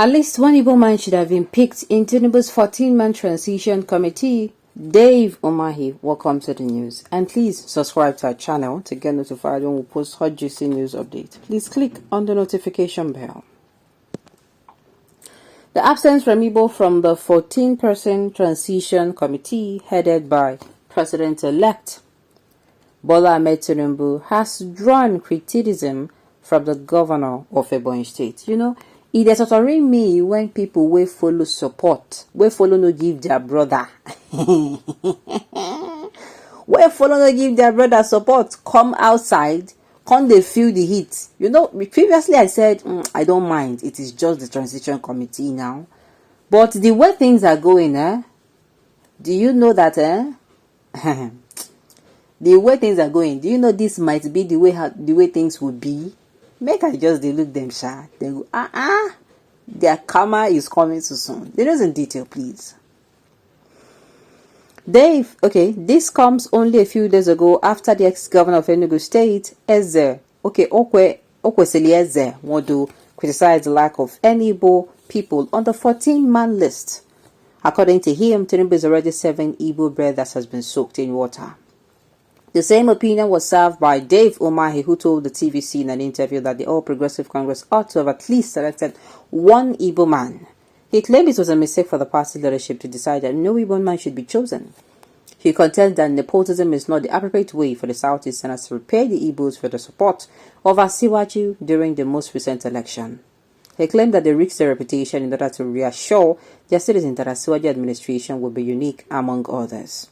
At least one Igbo man should have been picked in Tinubu's 14-man transition committee. Dave Umahi, welcome to the news. And please subscribe to our channel to get notified when we post hot juicy news updates. Please click on the notification bell. The absence from Igbo from the 14-person transition committee headed by President-elect Bola Ahmed Tinubu has drawn criticism from the governor of Appoint state. You know, it is totally me when people will follow support, will follow no give their brother. Will follow no give their brother support, come outside, come they feel the heat. You know, previously I said, I don't mind, it is just the transition committee now. But the way things are going, do you know that, the way things are going, do you know this might be the way things will be? Make I just they look them shy. They go, their karma is coming too soon. They know in detail, please. Dave, okay, this comes only a few days ago after the ex-governor of Enugu State, Okwesili Eze, Modu, criticized the lack of any Igbo people on the 14-man list. According to him, Tinubu is already 7 Igbo bread that has been soaked in water. The same opinion was served by Dave Umahi, who told the TVC in an interview that the All Progressive Congress ought to have at least selected one Igbo man. He claimed it was a mistake for the party leadership to decide that no Igbo man should be chosen. He contends that nepotism is not the appropriate way for the Southeasterners to repay the Igbos for the support of Asiwaju during the most recent election. He claimed that they risked their reputation in order to reassure their citizens that Asiwaju administration would be unique among others.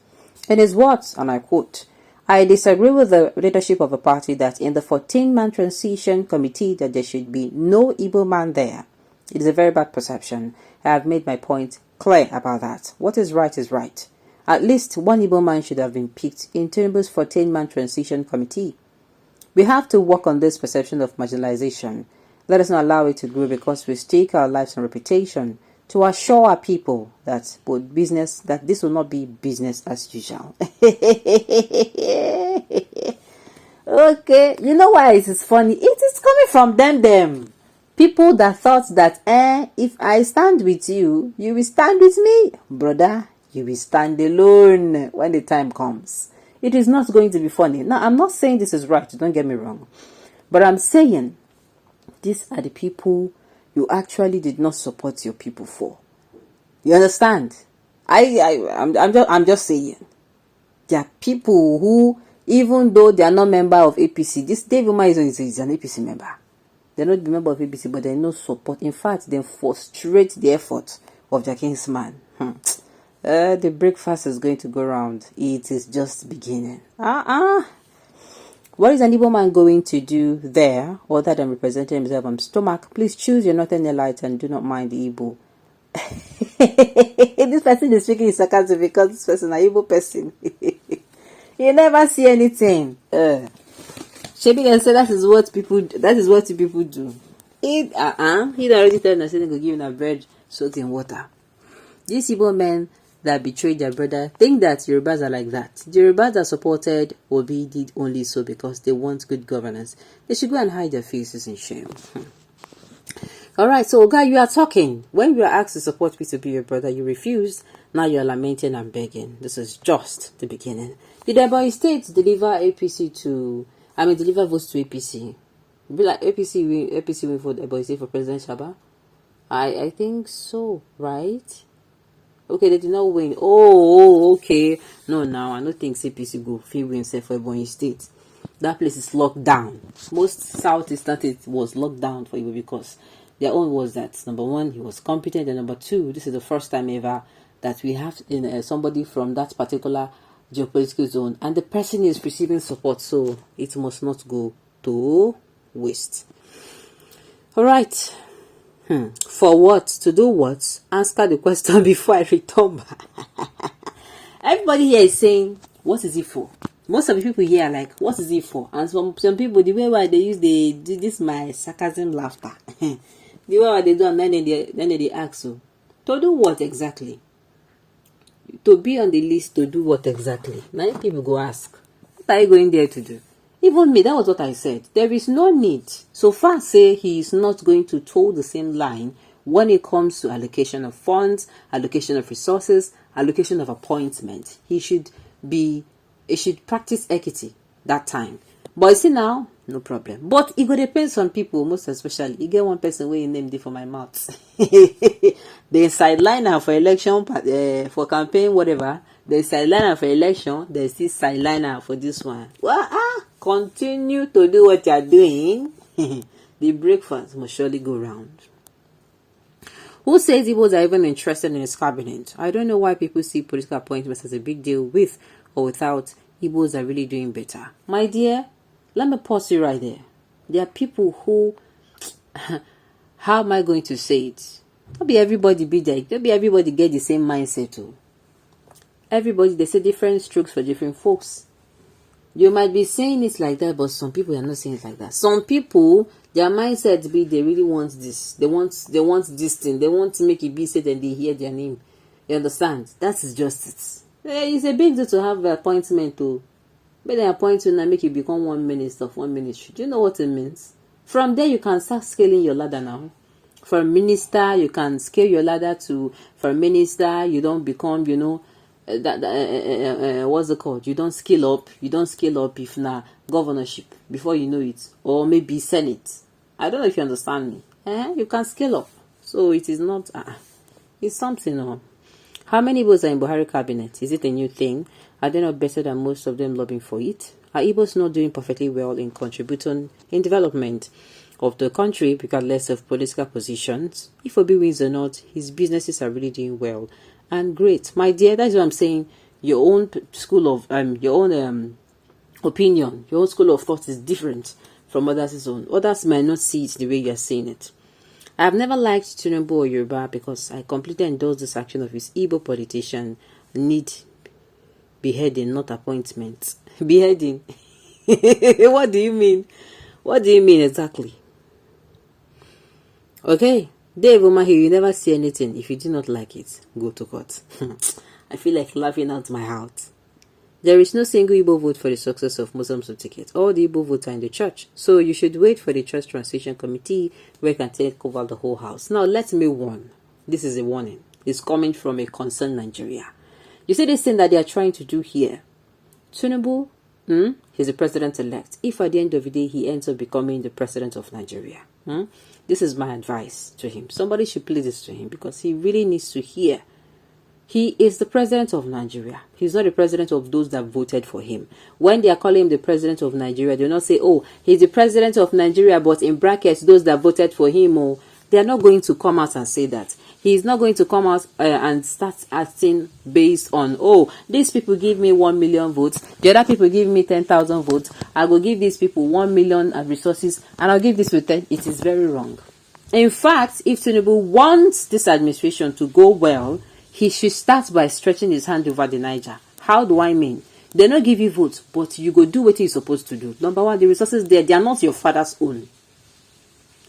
In his words, and I quote, "I disagree with the leadership of the party that in the 14-man transition committee that there should be no Igbo man there. It is a very bad perception. I have made my point clear about that. What is right is right. At least one Igbo man should have been picked in Tinubu's 14-man transition committee. We have to work on this perception of marginalization. Let us not allow it to grow because we stake our lives and reputation to assure our people that this will not be business as usual." Okay, you know why it is funny? It is coming from them. People that thought that, if I stand with you, you will stand with me. Brother, you will stand alone when the time comes. It is not going to be funny. Now, I'm not saying this is right, don't get me wrong. But I'm saying, these are the people you actually did not support your people for. You understand? I'm just saying. There are people who, even though they are not member of APC, this Dave Umahi is an APC member. They're not the member of APC, but they no support. In fact, they frustrate the effort of their kingsman. The breakfast is going to go round. It is just beginning. What is an Igbo man going to do there other than representing himself on stomach? Please choose your northern light and do not mind the Igbo. This person is speaking in sarcasm because this person is an Igbo person. You never see anything. Shebi can say that is what people do. He already told us he's going to give him bread soaked in water. These Igbo men that betrayed their brother think that Yorubas are like that. The Yorubas that supported Obi did only so because they want good governance. They should go and hide their faces in shame. Alright, so Oga, you are talking. When you are asked to support me to be your brother, you refused. Now you are lamenting and begging. This is just the beginning. Did Appoint State deliver votes to APC? Be like APC win for Appoint State for President Shaba? I think so, right? Okay, they did not win. Oh, okay. No, now I don't think APC go free win for Appoint State. That place is locked down. Most Southeastern states was locked down for Igbo because their own was that number one, he was competent, and number two, this is the first time ever that we have somebody from that particular geopolitical zone, and the person is receiving support, so it must not go to waste. All right. For what? To do what? Answer the question before I return back. Everybody here is saying, what is it for? Most of the people here are like, what is it for? And some people, the way why they do this my sarcasm laughter. The way why they do, and then they ask, so, to do what exactly? To be on the list to do what exactly? Many people go ask, what are you going there to do? Even me, that was what I said. There is no need. So far, say he is not going to toe the same line when it comes to allocation of funds, allocation of resources, allocation of appointment. He should practice equity that time. But you see now, no problem. But it go depend on people, most especially. You get one person where you name it for my mouth. They sideline her for election, for campaign, whatever. They sideline her for election. They still sideline her for this one. Well, continue to do what you are doing. The breakfast must surely go round. Who says Igbos are even interested in his cabinet? I don't know why people see political appointments as a big deal with or without Igbos are really doing better. My dear, let me pause you right there. There are people who, how am I going to say it? Don't be everybody be there. Don't be everybody get the same mindset too. Everybody, they say different strokes for different folks. You might be saying it like that, but some people are not saying it like that. Some people, their mindset be they really want this. They want this thing. They want to make it be said and they hear their name. You understand? That is just it. It's a big deal to have an appointment to. But they appoint you and make you become one minister of one ministry. Do you know what it means? From there, you can start scaling your ladder now. From minister, you can scale your ladder to, from minister, you don't become, what's it called? You don't scale up. You don't scale up if governorship before you know it, or maybe senate. I don't know if you understand me. You can scale up. So it is not. It's something. How many Igbos are in Buhari cabinet? Is it a new thing? Are they not better than most of them lobbying for it? Are Igbos not doing perfectly well in contributing in development of the country regardless of political positions? If Obi wins or not, his businesses are really doing well and great. My dear, that's what I'm saying. Your own school of your own opinion, your own school of thought is different from others' own. Others might not see it the way you are seeing it. I have never liked Tinubu or Yoruba because I completely endorse this action of his Igbo politician need beheading, not appointment. Beheading. What do you mean? What do you mean exactly? Okay, Dave Umahi, you never see anything. If you do not like it, go to court. I feel like laughing out my heart. There is no single Igbo vote for the success of Muslims ticket. All the Igbo votes are in the church. So you should wait for the church transition committee where you can take over the whole house. Now let me warn. This is a warning. It's coming from a concerned Nigeria. You see this thing that they are trying to do here. Tinubu, he's the president-elect. If at the end of the day he ends up becoming the president of Nigeria, this is my advice to him. Somebody should play this to him because he really needs to hear. He is the president of Nigeria. He's not the president of those that voted for him. When they are calling him the president of Nigeria, they will not say, oh, he's the president of Nigeria, but in brackets, those that voted for him. Oh, they are not going to come out and say that. He's not going to come out and start acting based on, oh, these people give me 1 million votes. The other people give me 10,000 votes. I will give these people 1 million resources, and I'll give this with 10. It is very wrong. In fact, if Tinubu wants this administration to go well, he should start by stretching his hand over the Niger. How do I mean? They not give you votes, but you go do what you're supposed to do. Number one, the resources there, they are not your father's own.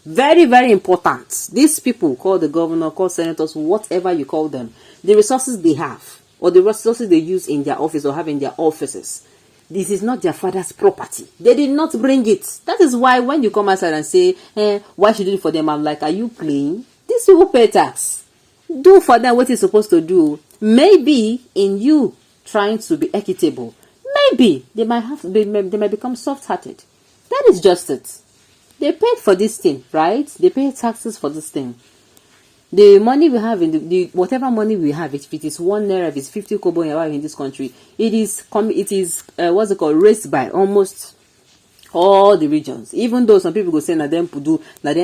Very, very important. These people, call the governor, call senators, whatever you call them, the resources they have, or the resources they use in their office or have in their offices, this is not their father's property. They did not bring it. That is why when you come outside and say, why should you do it for them? I'm like, are you playing? These people pay tax. Do for them what you're supposed to do. Maybe in you trying to be equitable, maybe they might become soft-hearted. That is just it. They paid for this thing, right? They pay taxes for this thing. The money we have in the whatever money we have, if it is 1 naira, if it's 50 kobo in this country, it is what's it called, raised by almost all the regions. Even though some people go say that them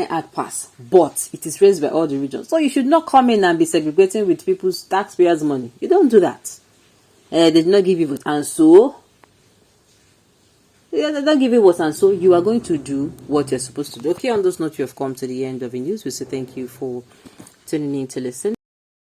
add pass, but it is raised by all the regions. So you should not come in and be segregating with people's taxpayers' money. You don't do that. They did not give you vote, and so they don't give you vote, and so you are going to do what you're supposed to do. Okay, on those notes, you have come to the end of the news. We say thank you for tuning in to listen.